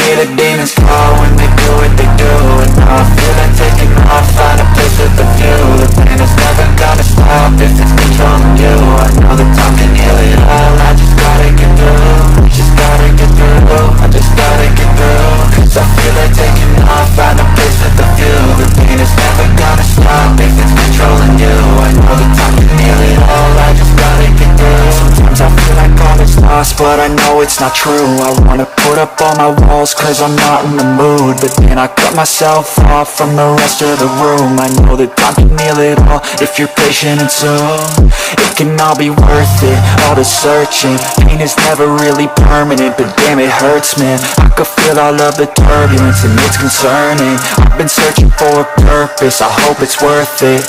me the demons call when they do what they do. And now I feel like taking off, find a place with a view. The pain is never gonna stop if it's controlling you. I know that time can heal it all, I just gotta get through. Just gotta get through, I just gotta get through. Cause I feel like taking off, find a place with a view. The pain is never gonna stop if it's controlling you. I know that time can heal it all, I just gotta get through. Sometimes I feel like all is lost, but I know it's not true. I wanna put up all my walls cause I'm not in the mood. But then I cut myself off from the rest of the room. I know that time can heal it all if you're patient and soon. It can all be worth it, all the searching. Pain is never really permanent, but damn it hurts, man. I could feel all of the turbulence and it's concerning. I've been searching for a purpose, I hope it's worth it.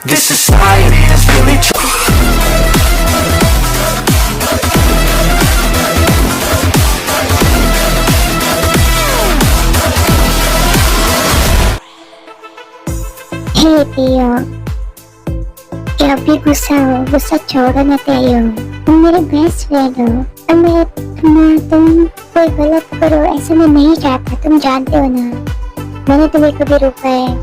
This society is really हे पियो, जब भी गुस्सा हो, गुस्सा छोड़ो ना पियो। तुम मेरे बेस्ट फ्रेंड हो और तुम कोई गलत करो ऐसा मैं नहीं चाहता, तुम जानते हो ना। मैंने तुम्हें कभी रोका है?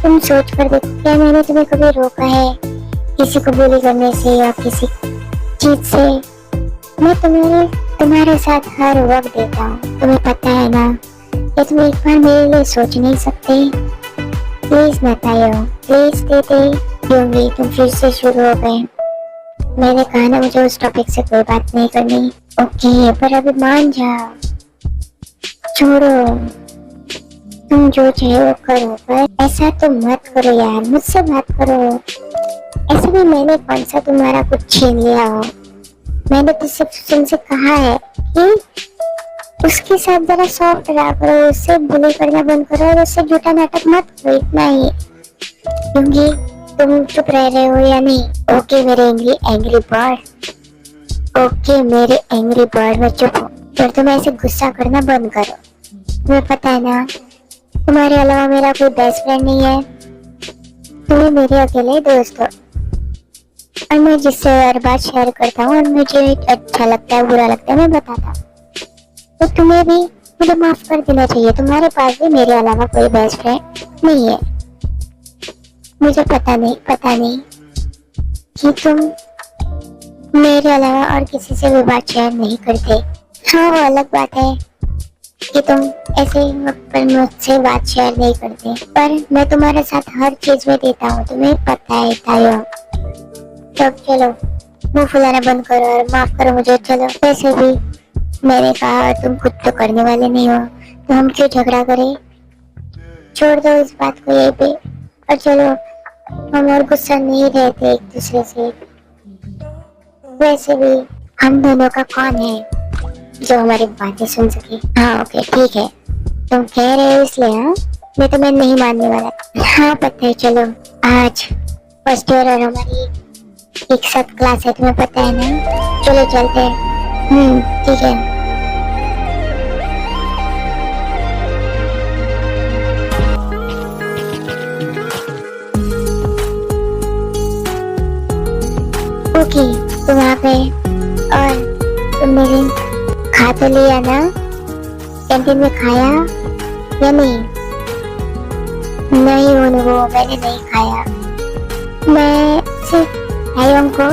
तुम सोच कर देखो, क्या मैंने तुम्हें कभी रोका है किसी को बुली करने से या किसी चीज से? मैं तुम्हारे साथ हर वक्त देता हूँ, तुम्हें पता है ना। क्या तुम एक बार मेरे लिए सोच नहीं सकते? प्लीज बताइए, प्लीज दे क्योंकि तुम फिर से शुरू हो गए। मैंने कहा ना मुझे उस टॉपिक से कोई बात नहीं करनी। ओके, पर अभी मान जाओ, छोड़ो, तुम जो चाहे वो करो, पर ऐसा तो मत करो यार, मुझसे बात करो। ऐसे भी मैंने कौन सा तुम्हारा कुछ छीन लिया हो? मैंने तो सिर्फ तुमसे कहा है कि उसके साथ जरा सॉफ्ट रहा करो, उससे बुली करना बंद करो और उससे झूठा नाटक मत करो, इतना ही। क्योंकि तुम चुप रह रहे हो या नहीं? ओके मेरे एंग्री बर्ड, ओके मेरे एंग्री बर्ड, मैं चुप हूँ। पर तुम ऐसे गुस्सा करना बंद करो। तुम्हें पता है ना, तुम्हारे अलावा मेरा कोई बेस्ट फ्रेंड नहीं है, तुम्हें मेरे अकेले दोस्त हो। और मैं जिससे हर बात शेयर करता हूँ और मुझे अच्छा लगता है बुरा लगता है मैं बताता हूँ, तो तुम्हें भी मुझे माफ कर देना चाहिए। तुम्हारे पास भी मेरे अलावा कोई बेस्ट फ्रेंड नहीं है। मुझे पता नहीं कि तुम मेरे अलावा और किसी से भी बात शेयर नहीं करते। हाँ, वो अलग बात है कि तुम ऐसे वक्त पर मुझसे बात शेयर नहीं करते, पर मैं तुम्हारे साथ हर चीज में देता हूँ, तुम्हें पता है तायो। तो चलो मुंह फुलाना बंद करो और माफ करो मुझे। चलो, वैसे भी मैंने कहा तुम खुद तो करने वाले नहीं हो, तो हम क्यों झगड़ा करें? छोड़ दो इस बात को यहीं पे और चलो, हम और गुस्सा नहीं रहते एक दूसरे से। वैसे भी हम दोनों का कौन है जो हमारी बातें सुन सके? हाँ ओके ठीक है, तुम कह रहे हो इसलिए। हाँ, मैं तुम्हें नहीं मानने वाला। हाँ पता है, चलो आज फर्स्ट ईयर और हमारी एक साथ क्लास है, तुम्हें पता है ना। चलो चलते हैं। ठीक है। ओके, तुम आ गए और तुमने खा तो लिया ना? कैंटीन में खाया या नहीं? नहीं वो मैंने नहीं खाया। मैं सिर्फ आयम को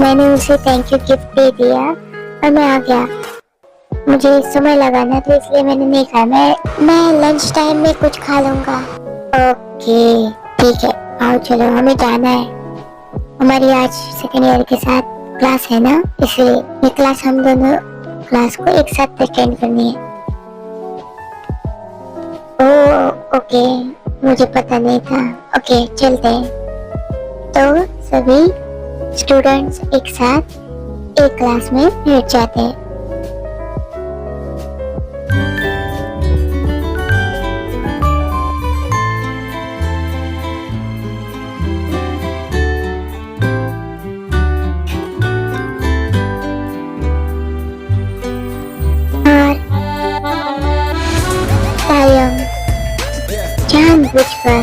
मैंने उसे थैंक यू गिफ्ट दे दिया और मैं आ गया। मुझे समय लगा ना, तो इसलिए मैंने नहीं खाया। मैं लंच टाइम में कुछ खा लूंगा। ओके ठीक है, आओ चलो, हमें जाना है। हमारी आज सेकेंड ईयर के साथ क्लास है ना, इसलिए ये क्लास हम दोनों क्लास को एक साथ अटेंड करनी है। ओके, मुझे पता नहीं था। ओके चलते हैं। तो सभी स्टूडेंट्स एक साथ एक क्लास में बैठ जाते हैं। जानबूझकर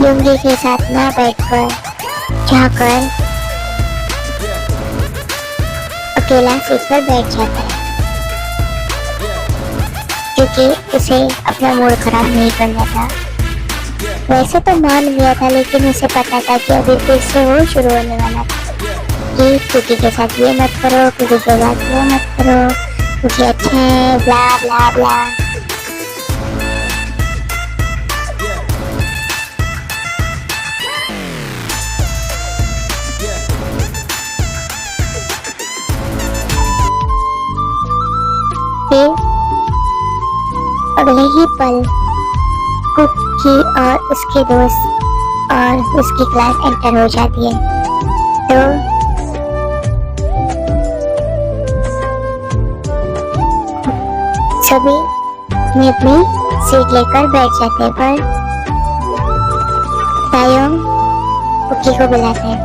लुंगी के साथ ना बैठकर जाकर अकेला सीट पर बैठ जाता है क्योंकि उसे अपना मूड खराब नहीं करना था। वैसे तो मान गया था, लेकिन उसे पता था कि अभी फिर से वो शुरू होने वाला था कि कुकी के साथ ये मत करो, कुकी के साथ वो मत करो, कुकी अच्छा है, ब्ला ब्ला ब्ला। फिर अगले ही पल कुकी और उसके दोस्त और उसकी क्लास एंटर हो जाती है। तो सभी अपनी अपनी सीट लेकर बैठ जाते हैं, पर तायोंग कुकी को बुलाते हैं।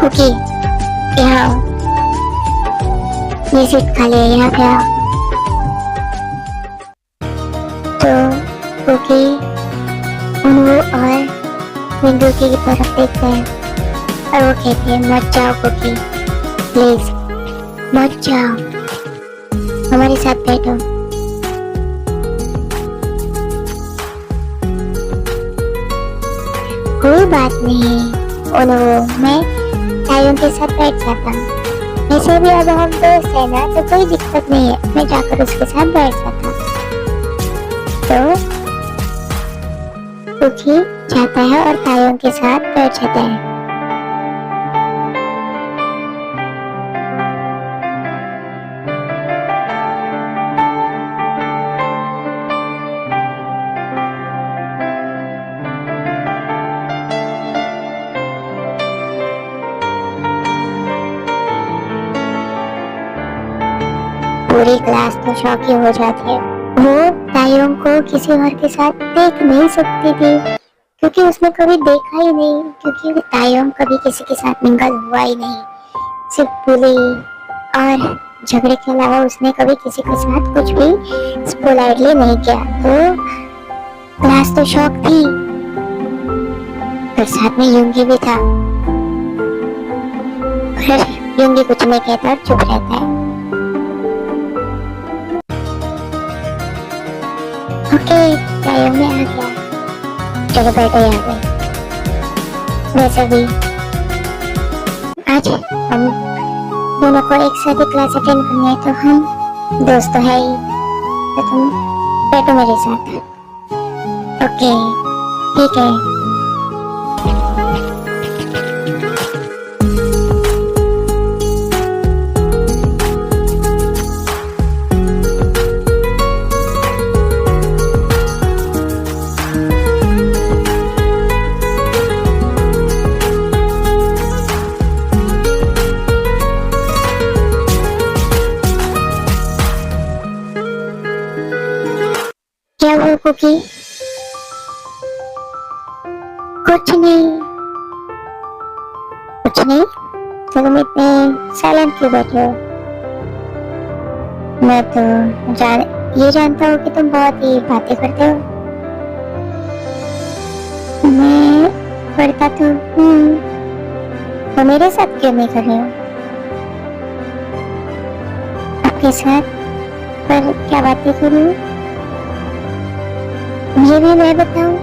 कुकी, यहाँ आओ, ये सीट खाली है, यहाँ पे आओ। तो कुकी उन्वो और मिंदुकी की तरफ देखते हैं और वो कहते हैं, मत जाओ कुकी, प्लीज मत जाओ, हमारे साथ बैठो। कोई बात नहीं उन्वो, मैं तायोंग के साथ बैठ जाता हूँ। वैसे भी अब हम दोस्त है ना, तो कोई दिक्कत नहीं है, मैं जाकर उसके साथ बैठ जाता हूँ। तो कुकी जाता है और तायोंग के साथ बैठ जाता है। पूरी क्लास तो शौकी हो जाती है। वो तायोंग को किसी और के साथ देख नहीं सकती थी क्योंकि उसने कभी देखा ही नहीं, क्योंकि तायोंग कभी किसी के साथ मिंगल हुआ ही नहीं, सिर्फ बुली और झगड़े के अलावा उसने कभी किसी के साथ कुछ भी पोलाइटली नहीं किया। तो क्लास तो शौक थी, पर साथ में युंगी भी था, पर युंगी कुछ नहीं कहता और चुप रहता है। ओके, तायोंग में आ गया, चलो बैठो यहाँ पे। वैसे भी आज हम दोनों को एक साथ ही क्लास अटेंड करनी है, तो हम दोस्त तो है ही, तो तुम बैठो मेरे साथ। ओके ठीक है। क्या वो कुकी? कुछ नहीं, कुछ नहीं, तो तुम इतने साइलेंट क्यों बैठे हो? मैं तो ये जानता हूँ कि तुम बहुत ही बातें करते हो। मैं करता तो हूँ, तो मेरे साथ क्यों नहीं कर रहे हो? आपके साथ पर क्या बातें करूँ? ये भी मैं बताऊं?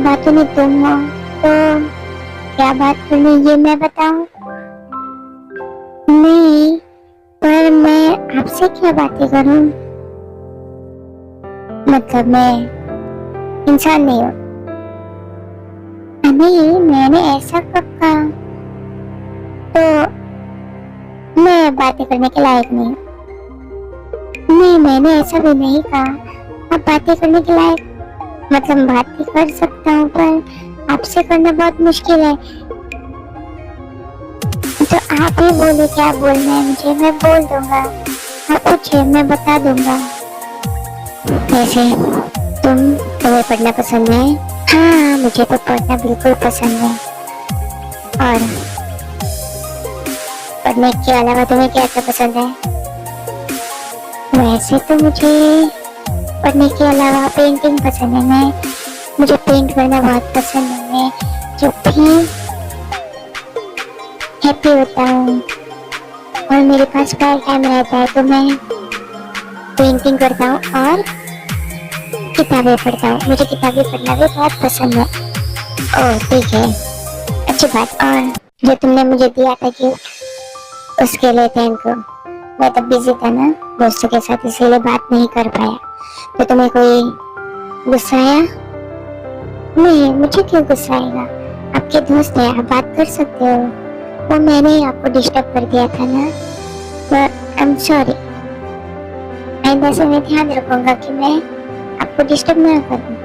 बातों में तुम हो तो क्या बात करनी, ये मैं बताऊं? नहीं, पर मैं आपसे क्या बातें करूं? मतलब मैं इंसान नहीं हूं? नहीं, मैंने ऐसा कब कहा? तो मैं बातें करने के लायक नहीं हूं? नहीं, मैंने ऐसा भी नहीं कहा। आप बातें करने के लायक, मतलब बात भी कर सकता हूँ, पर आपसे करना बहुत मुश्किल है। तो आप ही बोले क्या बोलना है मुझे, मैं बोल दूंगा। आप पूछिए, मैं बता दूंगा। वैसे तुम्हें पढ़ना पसंद है? हाँ, मुझे तो पढ़ना बिल्कुल पसंद है। और पढ़ने के अलावा तुम्हें क्या क्या पसंद है? वैसे तो मुझे पढ़ने के अलावा पेंटिंग पसंद है। मुझे पेंट करना बहुत पसंद है। मैं जब भी हैप्पी होता हूँ और मेरे पास प्राय टाइम रहता है तो मैं पेंटिंग करता हूँ और किताबें पढ़ता हूँ। मुझे किताबें पढ़ना भी बहुत पसंद है। ओह ठीक है, अच्छी बात। और जो तुमने मुझे दिया था गिफ्ट, उसके लिए थैंक यू। मैं तब बिजी था ना दोस्तों के साथ, इसीलिए बात नहीं कर पाया। तो तुम्हें कोई गुस्सा आया? नहीं, मुझे क्यों गुस्सा आएगा? आपके दोस्त है, आप बात कर सकते हो। वो मैंने ही आपको डिस्टर्ब कर दिया था ना, आई एम सॉरी। आइंदा से मैं ध्यान रखूंगा कि मैं आपको डिस्टर्ब ना करूं।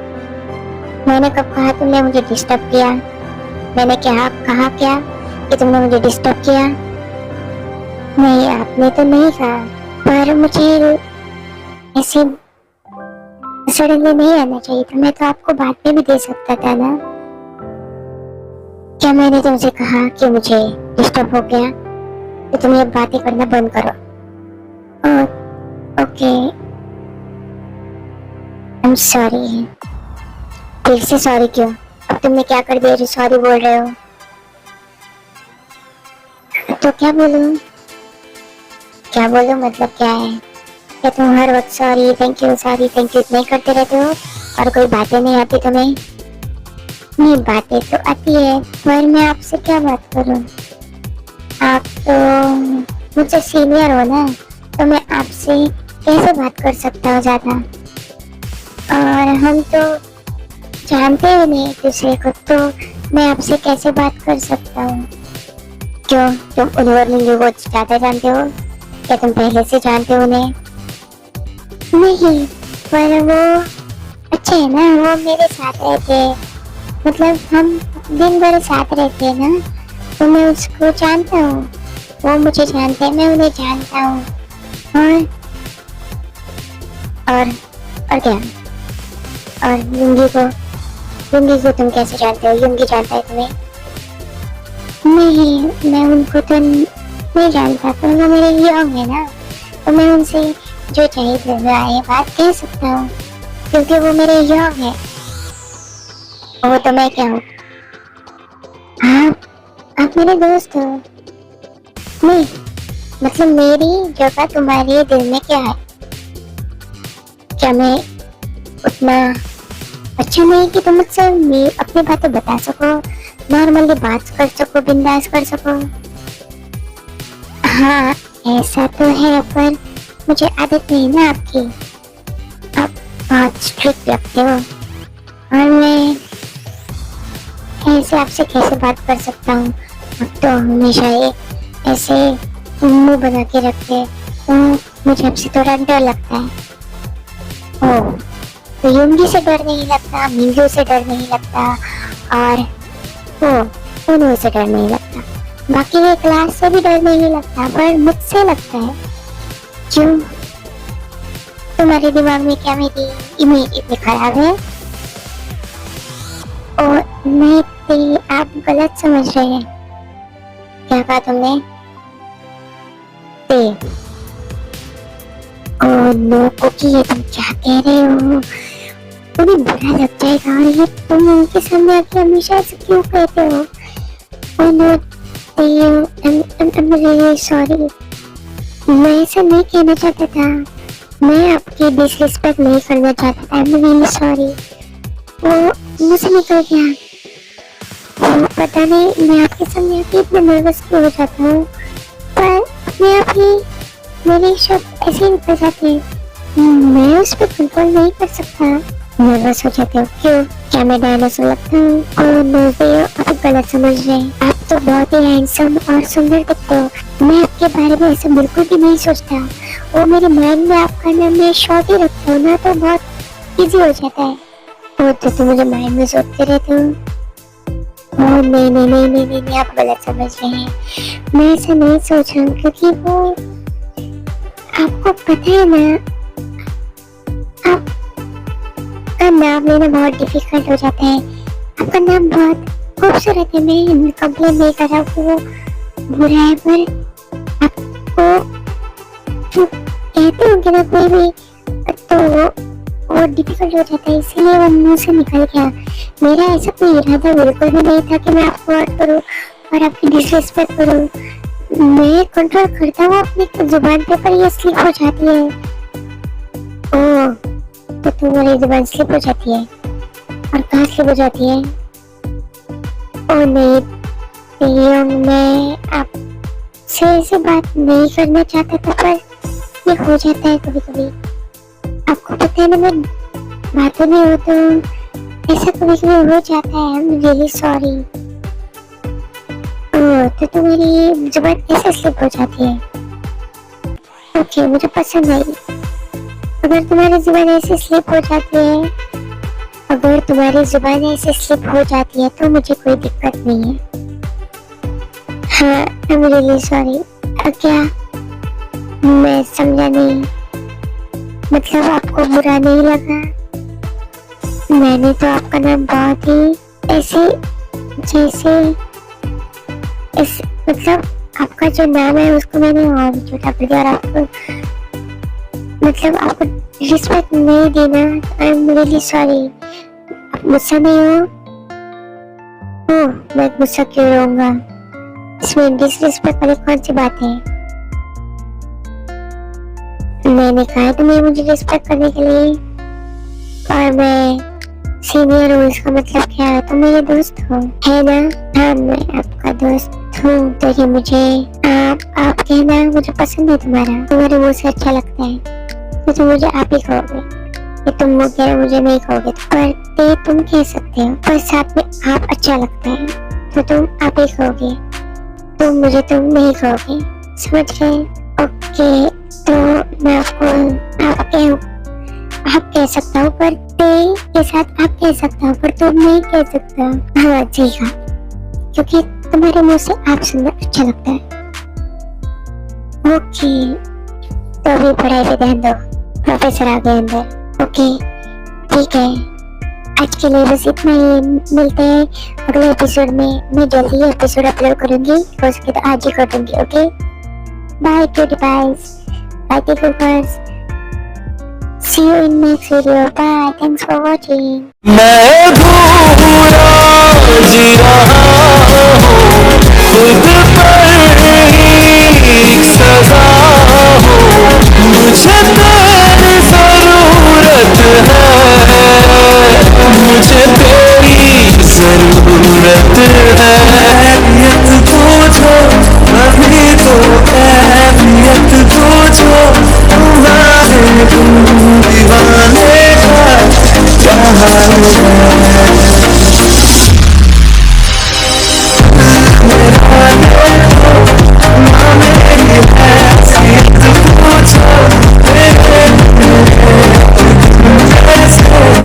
मैंने कब कहा तुमने मुझे डिस्टर्ब किया? मैंने कहा क्या कि तुमने मुझे डिस्टर्ब किया? नहीं, आपने तो नहीं कहा, पर मुझे ऐसे सडनली नहीं आना चाहिए था। मैं तो आपको बाद में भी दे सकता था ना। क्या मैंने तुमसे कहा कि मुझे डिस्टर्ब हो गया? तो तुम ये बातें करना बंद करो। Okay, I am sorry. फिर से सॉरी क्यों? अब तुमने क्या कर दिया जो सॉरी बोल रहे हो? तो क्या बोलूं? क्या बोलूं मतलब क्या है? क्या तुम हर वक्त सॉरी थैंक यू नहीं करते रहते हो और कोई बातें नहीं आती तुम्हें? नहीं, बातें तो आती है, पर मैं आपसे क्या बात करूं? आप तो मुझसे सीनियर हो ना, तो मैं आपसे कैसे बात कर सकता हूँ ज्यादा? और हम तो जानते ही नहीं एक दूसरे को, तो मैं आपसे कैसे बात कर सकता हूँ? क्यों, तुम उन्हें वो ज्यादा जानते हो? क्या तुम पहले से जानते हो उन्हें? नहीं, पर वो अच्छे है ना, वो मेरे साथ रहते, मतलब हम दिन भर साथ रहते हैं ना, तो मैं उसको जानता हूँ, वो मुझे जानते हैं, मैं उन्हें जानता हूँ। और क्या? और युंगी को तुम कैसे जानते हो? युंगी जानता है तुम्हें? नहीं, मैं उनको तो नहीं जानता, पर वो मेरे यंग है ना, तो मैं उनसे जो चाहिए दिल में आए बात कह सकता हूँ, क्योंकि वो मेरे यंग है। वो तो मैं क्या हूँ? आप मेरे दोस्त हो। नहीं, मतलब मेरी जगह तुम्हारे दिल में क्या है? क्या मैं उतना अच्छा नहीं कि तुम मुझसे अपनी बातें बता सको, नॉर्मली बात कर सको, बिंदास कर सको? हाँ, ऐसा तो है, पर मुझे आदत नहीं ना आपकी। आप बहुत स्ट्रिक्ट लगते हो और मैं ऐसे आपसे कैसे बात कर सकता हूँ? आप तो हमेशा ऐसे मुंह बना के रखते हैं, तो मुझे आपसे थोड़ा डर लगता है। ओह, तो युंगी से डर नहीं लगता, मिंजू से डर नहीं लगता, और उन्हों से डर नहीं लगता, बाकी ये क्लास से भी डर नहीं लगता, पर मुझसे लगता है। क्यों? तुम्हारे दिमाग में क्या मेरी इमेज इतनी खराब है? और नहीं, आप गलत समझ रहे हैं। क्या कहा तुमने? ओह नो कुकी, ये तुम क्या कह रहे हो? उन्हें बुरा लग जाएगा, और ये तुम उनके सामने आके हमेशा ऐसे क्यों कहते हो? Oh no, I'm really sorry। मैं ऐसा नहीं कहना चाहता था, मैं आपकी डिसरिस्पेक्ट नहीं करना चाहता था। I'm really sorry। वो मुझसे निकल गया। वो पता नहीं मैं आपके सामने आके इतना नर्वस क्यों हो जाता हूँ, पर अपने आप ही मेरे शब्द ऐसे निकल जाते हैं, मैं उस पर कंट्रोल नहीं कर सकता। नर्वस हो जाते हो? क्यों, क्या मैं डायनासोर लगता हूँ? ओह नो भैया, आप गलत समझ रहे हैं। आप तो बहुत ही हैंडसम और सुंदर दिखते हो। मैं आपके बारे में ऐसे बिल्कुल भी नहीं सोचता। वो मेरे माइंड में आपका नाम मैं शॉर्ट ही रखता हूँ ना, तो बहुत इजी हो जाता है। वो तो तुम मुझे माइंड में सोचते रहते हो। ओह नहीं नहीं नहीं नहीं नहीं, आप गलत समझ रहे हैं। मैं ऐसा नहीं सोच रहा हूँ, क्योंकि वो आपको पता है ना, आपका नाम लेना बहुत डिफिकल्ट हो जाता है। आपका नाम बहुत खूबसूरत है, मैं कंप्लेन नहीं कर रहा हूँ वो बुरा है, पर आपको कहते होंगे ना कोई भी, तो वो डिफिकल्ट हो जाता है, इसीलिए वो मुंह से निकल गया। मेरा ऐसा कोई इरादा बिल्कुल भी नहीं था कि मैं आपको हर्ट करूँ और आपकी डिसरिस्पेक्ट करूँ, मैं कंट्रोल करता हूँ अपनी जुबान पे, पर ये स्लिप हो जाती है। ओह, तो तुम्हारी जुबान स्लिप हो जाती है, और कहाँ स्लिप हो जाती है? ओह नहीं तेयंग, मैं आपसे ऐसे बात नहीं करना चाहता था, पर ये हो जाता है कभी कभी। आपको पता है ना, मैं बातें नहीं हो तो ऐसा कभी कभी हो जाता है। I am really sorry. तो तुम्हारी जुबान ऐसे स्लिप हो जाती है। ओके, मुझे पसंद आई। अगर तुम्हारी जुबान ऐसे स्लिप हो जाती है, अगर तुम्हारी जुबान ऐसे स्लिप हो जाती है तो मुझे कोई दिक्कत नहीं है। हाँ, आई एम रियली सॉरी। क्या? मैं समझा नहीं। मतलब आपको बुरा नहीं लगा? मैंने तो आपका नाम बहुत ही ऐसे जैसे इस मतलब आपका जो नाम है उसको मैंने और भी छोटा कर दिया, और आपको मतलब आपको रिस्पेक्ट नहीं देना। I am really sorry. आप गुस्सा नहीं हो? ओह, मैं गुस्सा क्यों रहूंगा? इसमें डिसरिस्पेक्ट वाली कौन सी बात है? मैंने कहा तुम्हें मुझे रिस्पेक्ट करने के लिए, और मैं सीनियर हूँ, इसका मतलब क्या है? तुम मेरे दोस्त हो, है ना? हाँ, मैं आपका दोस्त हूँ, तो ये मुझे आप कहना मुझे पसंद है। तुम्हारे मुंह से अच्छा लगता है, तो तुम मुझे आप ही कहोगे। ये तुम मुझे कह रहे हो, मुझे नहीं कहोगे, पर ते तुम कह सकते हो, पर साथ में आप अच्छा लगता है तो तुम आप ही कहोगे, तुम मुझे तुम नहीं कहोगे। समझ गए? ओके, तो मैं आपको आप कह सकता हूँ, पर ते के साथ आप कह सकता हूँ, पर तुम नहीं कह सकता। हाँ जी हाँ, क्योंकि तुम्हारे मुंह से आप सुनना अच्छा लगता है। ओके, तो अभी पढ़ाई पे ध्यान दो, प्रोफेसर आ गए अंदर। ओके ठीक है, आज के लिए बस इतना ही। मिलते हैं अगले एपिसोड में। मैं जल्दी ही एपिसोड अपलोड करूंगी, हो सके तो आज ही कर दूंगी। Okay, bye cutie pies, bye टिकल्पर्स, see you in next video. Bye, thanks for watching. मैं अधूरा जी रहा हूँ खुद पर ही